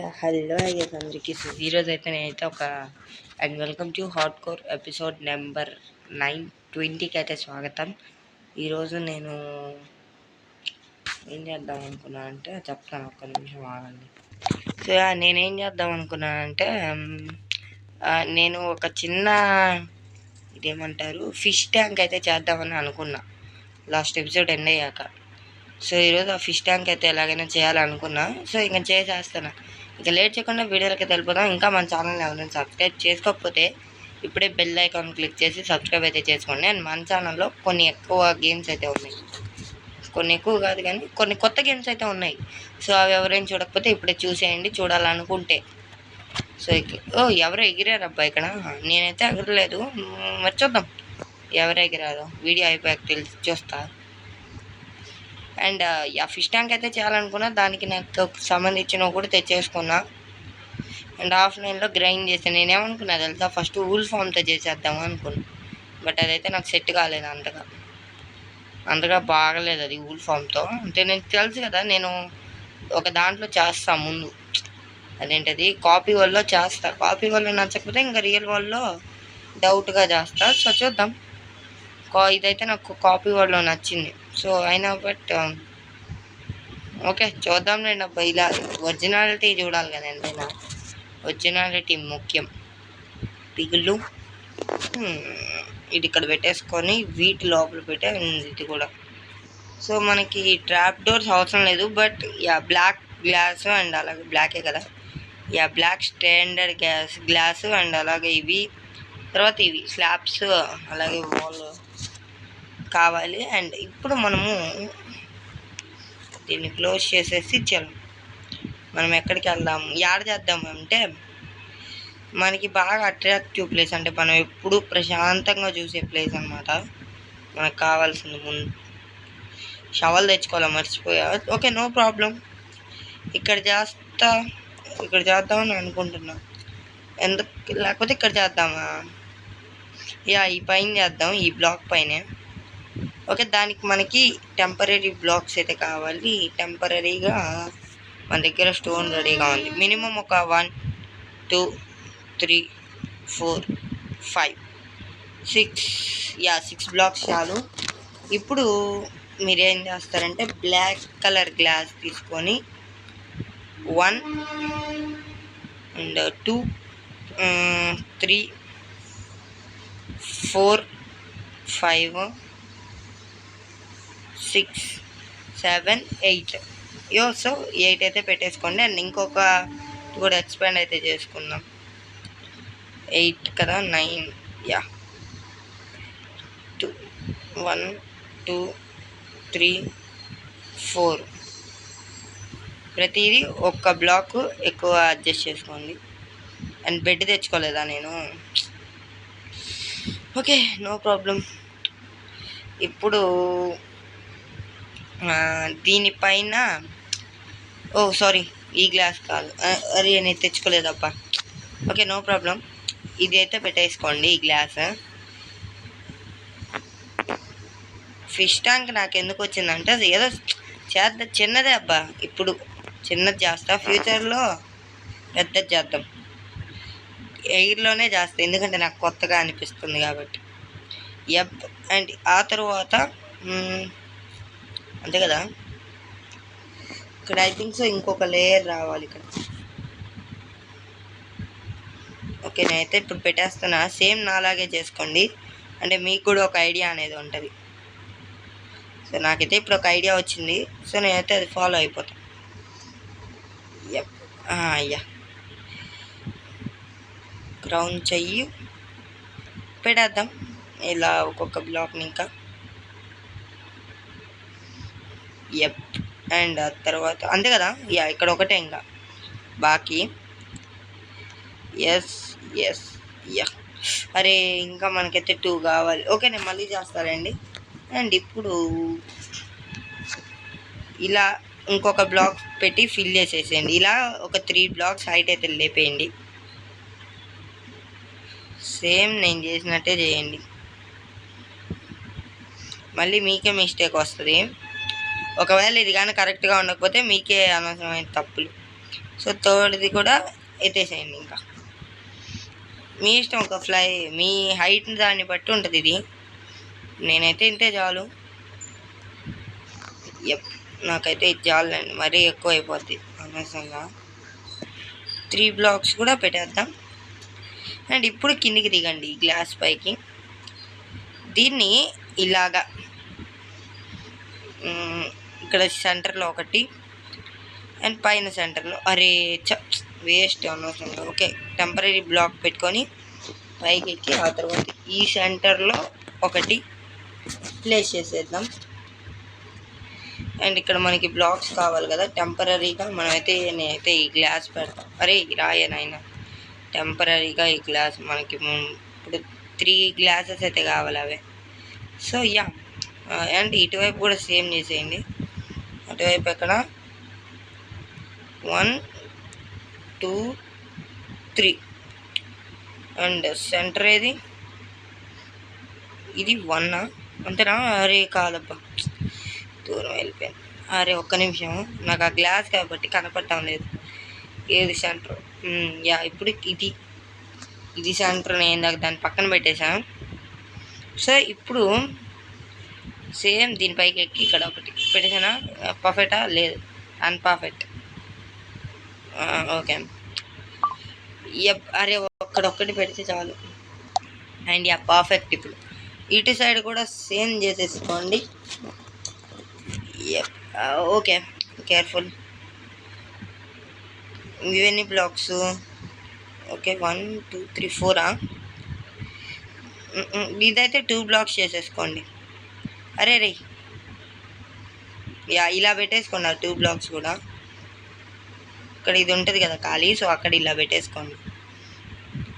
Hello అయ్యేది అందరికీ. So ఈరోజు అయితే నేనైతే and welcome to hard core episode number 920కి అయితే స్వాగతం. ఈరోజు నేను ఏం చేద్దాం అనుకున్నాను అంటే చెప్తాను, ఒక్క నిమిషం ఆగండి. సో నేనేం చేద్దాం అనుకున్నానంటే నేను ఒక చిన్న ఇదేమంటారు ఫిష్ ట్యాంక్ అయితే చేద్దామని అనుకున్నా లాస్ట్ ఎపిసోడ్ ఎండ్ అయ్యాక. సో ఈరోజు ఆ ఫిష్ ట్యాంక్ అయితే ఎలాగైనా చేయాలనుకున్నా. సో ఇంకా చేసేస్తాను. ఇక లేట్ చేయకుండా వీడియోలకి వెళ్ళిపోదాం. ఇంకా మన ఛానల్ని ఎవరైనా సబ్స్క్రైబ్ చేసుకోకపోతే ఇప్పుడే బెల్ ఐకాన్ క్లిక్ చేసి సబ్స్క్రైబ్ అయితే చేసుకోండి. అండ్ మన ఛానల్లో కొన్ని ఎక్కువ గేమ్స్ అయితే ఉన్నాయి, కొన్ని ఎక్కువ కాదు కానీ కొన్ని కొత్త గేమ్స్ అయితే ఉన్నాయి. సో అవి ఎవరైనా చూడకపోతే ఇప్పుడే చూసేయండి, చూడాలనుకుంటే. సో ఎవరు ఎగిరారబ్బా ఇక్కడ? నేనైతే ఎగరలేదు, మరి చూద్దాం ఎవరు ఎగిరారో. వీడియో అయిపోయాక చూస్తా. అండ్ ఆ ఫిష్ ట్యాంక్ అయితే చేయాలనుకున్నా, దానికి నాకు సంబంధించిన కూడా తెచ్చేసుకున్నా. అండ్ ఆఫ్లైన్లో గ్రైండ్ చేసాను. నేనేమనుకున్నా తెలుసా, ఫస్ట్ ఊల్ ఫామ్తో చేసేద్దాము అనుకున్నా. బట్ అదైతే నాకు సెట్ కాలేదు, అంతగా బాగలేదు అది ఊల్ ఫామ్తో. అంటే నేను తెలుసు కదా, నేను ఒక దాంట్లో చేస్తా ముందు, అదేంటది కాపీ వల్ల చేస్తా. కాపీ వల్ల నచ్చకపోతే ఇంకా రియల్ వరల్డ్లో డౌట్గా చేస్తా. సో చూద్దాం. ఇదైతే నాకు కాపీ వరల్డ్లో నచ్చింది. సో అయినా బట్ ఓకే చూద్దాం లేండి అబ్బా. ఇలా ఒరిజినాలిటీ చూడాలి కదా, ఎంతైనా ఒరిజినాలిటీ ముఖ్యం. పిగులు ఇది ఇక్కడ పెట్టేసుకొని వీటి లోపల పెట్టే ఇది కూడా. సో మనకి ట్రాప్ డోర్స్ అవసరం లేదు, బట్ బ్లాక్ గ్లాస్ అండ్ అలాగే బ్లాకే కదా, బ్లాక్ స్టాండర్డ్ గ్లాస్ అండ్ అలాగే ఇవి, తర్వాత ఇవి స్లాబ్స్, అలాగే వాల్ కావాలి. అండ్ ఇప్పుడు మనము దీన్ని క్లోజ్ చేసేసి మనం ఎక్కడికి వెళ్దాం, చేద్దాం అంటే మనకి బాగా అట్రాక్టివ్ ప్లేస్, అంటే మనం ఎప్పుడు ప్రశాంతంగా చూసే ప్లేస్ అనమాట. మనకు కావాల్సింది ముందు షవల్ తెచ్చుకోవాలి, మర్చిపోయా. ఓకే నో ప్రాబ్లం, ఇక్కడ చేద్దామని అనుకుంటున్నా. ఎందుకు లేకపోతే ఇక్కడ చేద్దామా? ఈ పైన చేద్దాం, ఈ బ్లాక్ పైనే. ఓకే దానికి మనకి టెంపరీ బ్లాక్స్ అయితే కావాలి. టెంపరీగా మన దగ్గర స్టోన్ రెడీగా ఉంది. మినిమం ఒక 1 2 3 4 5 6 బ్లాక్స్ చాలు. ఇప్పుడు మీరేం చేస్తారంటే బ్లాక్ కలర్ గ్లాస్ తీసుకొని 1 and 2 3 4 5 6 7 8 సో 8 అయితే పెట్టేసుకోండి. అండ్ ఇంకొక కూడా ఎక్స్పాండ్ అయితే చేసుకుందాం. 8 కదా, 9 1 2 3 4 ప్రతిదీ ఒక్క బ్లాక్ ఎక్కువ అడ్జస్ట్ చేసుకోండి. అండ్ బెడ్ తెచ్చుకోలేదా నేను? Okay no problem. ఇప్పుడు దీనిపైన సారీ ఈ గ్లాస్ కాదు, అరే నేను తెచ్చుకోలేదబ్బా. ఓకే నో ప్రాబ్లం, ఇది అయితే పెట్టేసుకోండి ఈ గ్లాస్. ఫిష్ ట్యాంక్ నాకు ఎందుకు వచ్చిందంటే ఏదో చిన్నదే అబ్బా. ఇప్పుడు చిన్నది చేస్తా, ఫ్యూచర్లో పెద్దది చేద్దాం. ఎయిర్లోనే చేస్తా, ఎందుకంటే నాకు కొత్తగా అనిపిస్తుంది కాబట్టి. అండ్ ఆ తర్వాత అంతే కదా, ఇక్కడ ఐ థింక్ సో ఇంకొక లేయర్ రావాలి ఇక్కడ. ఓకే నేనైతే ఇప్పుడు పెట్టేస్తున్నా. సేమ్ నాలాగే చేసుకోండి, అంటే మీకు కూడా ఒక ఐడియా అనేది ఉంటుంది. సో నాకైతే ఇప్పుడు ఒక ఐడియా వచ్చింది, సో నేనైతే అది ఫాలో అయిపోతాను. గ్రౌండ్ చెయ్యి పెట్టేద్దాం ఇలా ఒక్కొక్క బ్లాక్ని ఇంకా. అండ్ ఆ తర్వాత అంతే కదా, ఇక్కడ ఒకటే ఇంకా బాకీ. ఎస్ అరే ఇంకా మనకైతే 2 కావాలి. ఓకే నేను మళ్ళీ చేస్తానండి. అండ్ ఇప్పుడు ఇలా ఇంకొక బ్లాక్ పెట్టి ఫిల్ చేసేసేయండి. ఇలా ఒక 3 బ్లాక్స్ హైట్ అయితే లేపేయండి. సేమ్ నేను చేసినట్టే చేయండి, మళ్ళీ మీకే మిస్టేక్ వస్తుంది. ఒకవేళ ఇది కానీ కరెక్ట్గా ఉండకపోతే మీకే అనవసరమైన తప్పులు. సో థర్డ్ది కూడా ఎత్తేసేయండి. ఇంకా మీ ఇష్టం, ఒక మీ హైట్ దాన్ని బట్టి ఉంటుంది ఇది. నేనైతే ఇంతే చాలు. నాకైతే ఇది చాలండి, మరీ ఎక్కువ అయిపోద్ది అనవసరంగా. 3 బ్లాక్స్ కూడా పెట్టేద్దాం. అండ్ ఇప్పుడు కిందికి దిగండి గ్లాస్ పైకి. దీన్ని ఇలాగా ఇక్కడ సెంటర్లో ఒకటి అండ్ పైన సెంటర్లో, అరే వేస్ట్ అనవసరంగా. ఓకే, టెంపరీ బ్లాక్ పెట్టుకొని పైకి ఎక్కి ఆ తర్వాత ఈ సెంటర్లో ఒకటి ప్లేస్ చేసేద్దాం. అండ్ ఇక్కడ మనకి బ్లాక్స్ కావాలి కదా టెంపరీగా, నేనైతే ఈ గ్లాస్ పెడతాం. అరే రాయనైనా టెంపరీగా ఈ గ్లాస్ మనకి ఇప్పుడు 3 గ్లాసెస్ అయితే కావాలి అవే. సో అండ్ ఇటువైపు కూడా సేమ్ చేసేయండి. అటువైపు ఎక్కడ 1 2 3 అండ్ సెంటర్ ఏది, ఇది 1 అంతేనా? అరే కాదబ్బా, దూరం వెళ్ళిపోయాను. అరే ఒక్క నిమిషం, నాకు ఆ గ్లాస్ కాబట్టి కనపడటం లేదు ఏది సెంటర్. ఇప్పుడు ఇది సెంటర్. నేను ఇందాక దాన్ని పక్కన పెట్టేశాను. సో ఇప్పుడు సేమ్ దీనిపైకి ఎక్కి ఇక్కడ ఒకటి పెట్టేసానా? పర్ఫెక్టా? లేదు, అన్పర్ఫెక్ట్. ఓకే, అరే ఒక్కటి పెడితే చాలు. And perfect. ఇప్పుడు ఇటు సైడ్ కూడా సేమ్ చేసేసుకోండి. Okay, careful. ఇవన్నీ బ్లాక్స్. ఓకే 1 2 3 4. ఇదైతే 2 బ్లాక్స్ చేసేసుకోండి. అరే ఇలా పెట్టేసుకోండి ఆ 2 బ్లాక్స్ కూడా. ఇక్కడ ఇది ఉంటుంది కదా ఖాళీ, సో అక్కడ ఇలా పెట్టేసుకోండి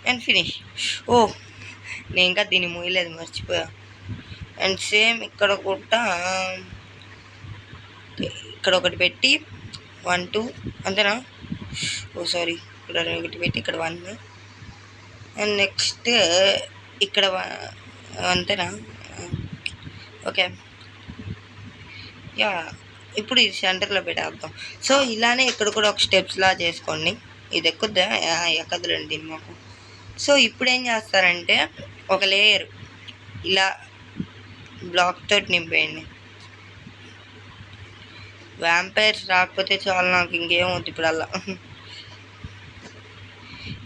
అండ్ ఫినిష్. నేను ఇంకా దీన్ని మూయలేదు, మర్చిపోయా. అండ్ సేమ్ ఇక్కడ కూడా ఇక్కడ ఒకటి పెట్టి 1 2 అంతేనా? సారీ, ఇక్కడ ఒకటి పెట్టి ఇక్కడ 1 అండ్ నెక్స్ట్ ఇక్కడ అంతేనా? ఓకే, ఇప్పుడు ఇది సెంటర్లో పెట్టేద్దాం. సో ఇలానే ఇక్కడ కూడా ఒక స్టెప్స్లా చేసుకోండి. ఇది ఎక్కదులండి దీన్ని మాకు. సో ఇప్పుడు ఏం చేస్తారంటే ఒక లేయర్ ఇలా బ్లాక్ తోటి నింపేయండి. వ్యాంపైర్స్ రాకపోతే చాలు, నాకు ఇంకేమవుతుంది ఇప్పుడల్లా.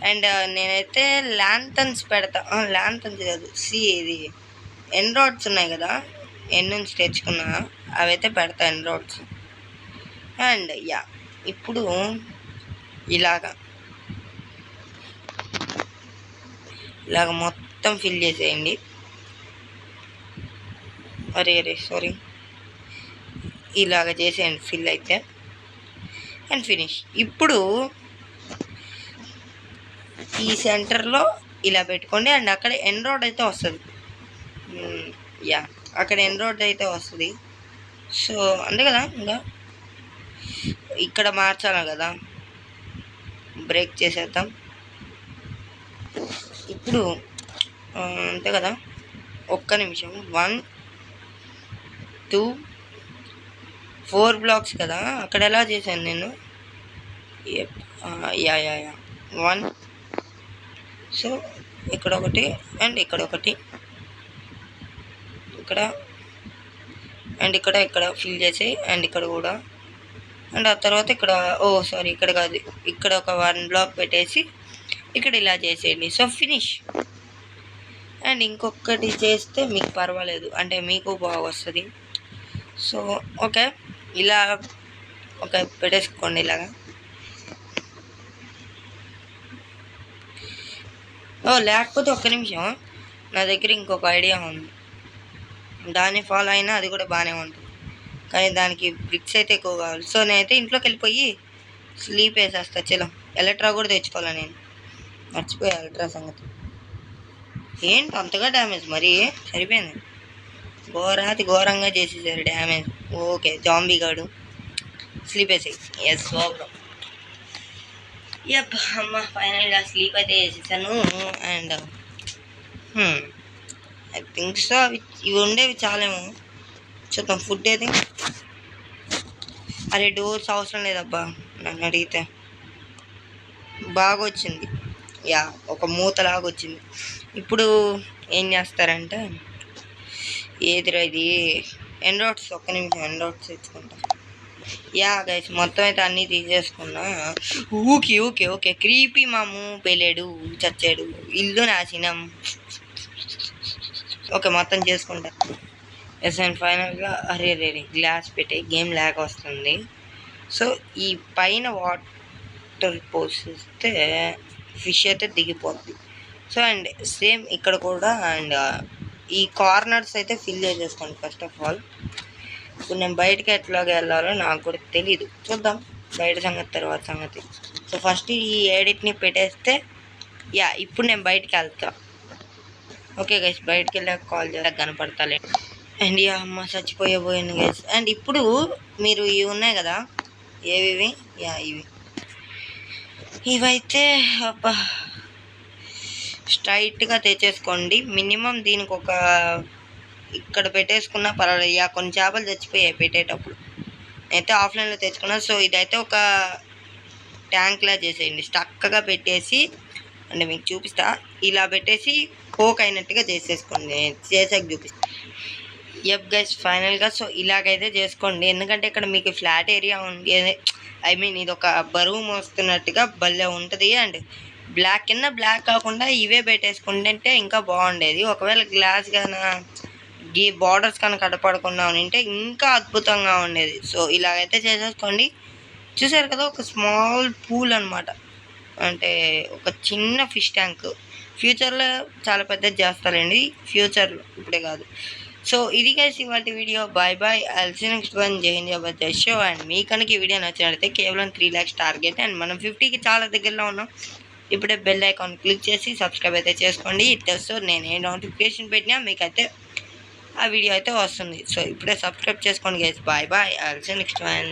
అండ్ నేనైతే ల్యాంథన్స్ పెడతా. ల్యాంథన్స్ కాదు, ఇది ఎన్రాడ్స్ ఉన్నాయి కదా, నుంచి తెచ్చుకున్నా, అవైతే పెడతా ఎన్రాడ్స్. అండ్ ఇప్పుడు ఇలాగ మొత్తం ఫిల్ చేసేయండి. అరే సారీ, ఇలాగ చేసేయండి ఫిల్ అయితే అండ్ ఫినిష్. ఇప్పుడు ఈ సెంటర్లో ఇలా పెట్టుకోండి. అండ్ అక్కడ ఎన్రాడ్ అయితే వస్తుంది. అక్కడ ఎన్రాడ్ అయితే వస్తుంది. సో అంతే కదా, ఇంకా ఇక్కడ మార్చాలి కదా, బ్రేక్ చేసేద్దాం ఇప్పుడు. అంతే కదా, ఒక్క నిమిషం. 1 2 4 బ్లాక్స్ కదా, అక్కడ ఎలా చేశాను నేను? 1. సో ఇక్కడ ఒకటి అండ్ ఇక్కడ ఒకటి, ఇక్కడ అండ్ ఇక్కడ ఫిల్ చేసి అండ్ ఇక్కడ కూడా. అండ్ ఆ తర్వాత ఇక్కడ సారీ ఇక్కడ కాదు, ఇక్కడ ఒక 1 బ్లాక్ పెట్టేసి ఇక్కడ ఇలా చేసేయండి. So finish. అండ్ ఇంకొకటి చేస్తే మీకు పర్వాలేదు, అంటే మీకు బాగా వస్తుంది. సో ఓకే, ఇలా పెట్టేసుకోండి ఇలాగా. లేకపోతే ఒక్క నిమిషం, నా దగ్గర ఇంకొక ఐడియా ఉంది, దాన్ని ఫాలో అయినా అది కూడా బాగానే ఉంటుంది. కానీ దానికి బ్రిక్స్ అయితే ఎక్కువ కావాలి. సో నేనైతే ఇంట్లోకి వెళ్ళిపోయి స్లీప్ వేసేస్తా. చలో, ఎలక్ట్రా కూడా తెచ్చుకోవాలి, నేను మర్చిపోయా ఎలక్ట్రా సంగతి. ఏంటి అంతగా డ్యామేజ్? మరి సరిపోయింది, ఘోరంగా చేసేసారు డ్యామేజ్. ఓకే, జాంబీ గాడు స్లీప్ వేసేయి. ప్రాబ్లం. అమ్మ, ఫైనల్గా స్లీప్ అయితే వేసేసాను. అండ్ ఐ థింక్ సో ఇవి ఉండేవి చాలేమో. చూద్దాం ఫుడ్ ఏది. అరే డోర్స్ అవసరం లేదబ్బా నన్ను అడిగితే. బాగా వచ్చింది. యా ఒక మూతలాగా వచ్చింది. ఇప్పుడు ఏం చేస్తారంటే ఏదిరా ఇది ఎండ్రాయిడ్స్, ఒక్క నిమిషం ఎండ్రాయిడ్స్ తెచ్చుకుంటా. యా గైస్ మొత్తం అయితే అన్నీ తీసేసుకున్నా. ఊకి ఓకే ఓకే క్రీపీ మాము పెళ్ళాడు చచ్చాడు ఇల్లు నాశనం. ఓకే మొత్తం చేసుకుంటా. ఎస్ అండ్ ఫైనల్గా అరే రే గ్లాస్ పెట్టి గేమ్ ల్యాగ్ వస్తుంది. సో ఈ పైన వాటర్ పోసిస్తే ఫిష్ అయితే దిగిపోద్ది. సో అండ్ సేమ్ ఇక్కడ కూడా అండ్ ఈ కార్నర్స్ అయితే ఫిల్ చేసేసుకోండి ఫస్ట్ ఆఫ్ ఆల్. ఇప్పుడు నేను బయటకి ఎట్లాగా వెళ్ళాలో నాకు కూడా తెలీదు, చూద్దాం బయట సంగతి తర్వాత సంగతి. సో ఫస్ట్ ఈ ఎడిట్ని పెట్టేస్తే యా ఇప్పుడు నేను బయటికి వెళ్తా. ఓకే గైస్ బయటికి వెళ్ళాక కాల్ చేస్తే కనపడతాలే. అండ్ యా అమ్మ చచ్చిపోయాను గైస్. అండ్ ఇప్పుడు మీరు ఇవి ఉన్నాయి కదా, ఏవి యా ఇవైతే అబ్బా స్ట్రైట్గా తెచ్చేసుకోండి. మినిమం దీనికి ఒక ఇక్కడ పెట్టేసుకున్నా పర్వాలేదు. యా కొన్ని చేపలు చచ్చిపోయాయి పెట్టేటప్పుడు, అయితే ఆఫ్లైన్లో తెచ్చుకున్నా. సో ఇదైతే ఒక ట్యాంక్లా చేసేయండి, స్టక్గా పెట్టేసి అంటే మీకు చూపిస్తా. ఇలా పెట్టేసి కోక్ అయినట్టుగా చేసేసుకోండి, చేసాక చూపిస్తా. యప్ గైస్ ఫైనల్గా సో ఇలాగైతే చేసుకోండి. ఎందుకంటే ఇక్కడ మీకు ఫ్లాట్ ఏరియా ఉంది, ఐ మీన్ ఇది ఒక బరువు మోస్తున్నట్టుగా భలే ఉంటుంది. అండ్ బ్లాక్ కింద బ్లాక్ కాకుండా ఇవే పెట్టేసుకుంటే ఇంకా బాగుండేది. ఒకవేళ గ్లాస్ కన్నా బార్డర్స్ కన్నా కనపడకుండా ఉంటే ఇంకా అద్భుతంగా ఉండేది. సో ఇలాగైతే చేసేసుకోండి. చూసారు కదా ఒక స్మాల్ పూల్ అనమాట, అంటే ఒక చిన్న ఫిష్ ట్యాంక్. ఫ్యూచర్లో చాలా పెద్దది చేస్తారండి, ఫ్యూచర్లో ఇప్పుడే కాదు. సో ఇది కలిసి ఇవాళ video. Bye bye, I'll see next one. Jai Hind Jabardasth show. And మీ కనుక ఈ వీడియో నచ్చినట్లయితే కేవలం 3 lakhs టార్గెట్ అండ్ మనం 50కి చాలా దగ్గరలో ఉన్నాం. ఇప్పుడే బెల్ ఐకాన్ క్లిక్ చేసి సబ్స్క్రైబ్ అయితే చేసుకోండి. సో నేను ఏ నోటిఫికేషన్ పెట్టినా మీకైతే ఆ వీడియో అయితే వస్తుంది. సో ఇప్పుడే సబ్స్క్రైబ్ చేసుకోండి guys. Bye bye, I'll see next one.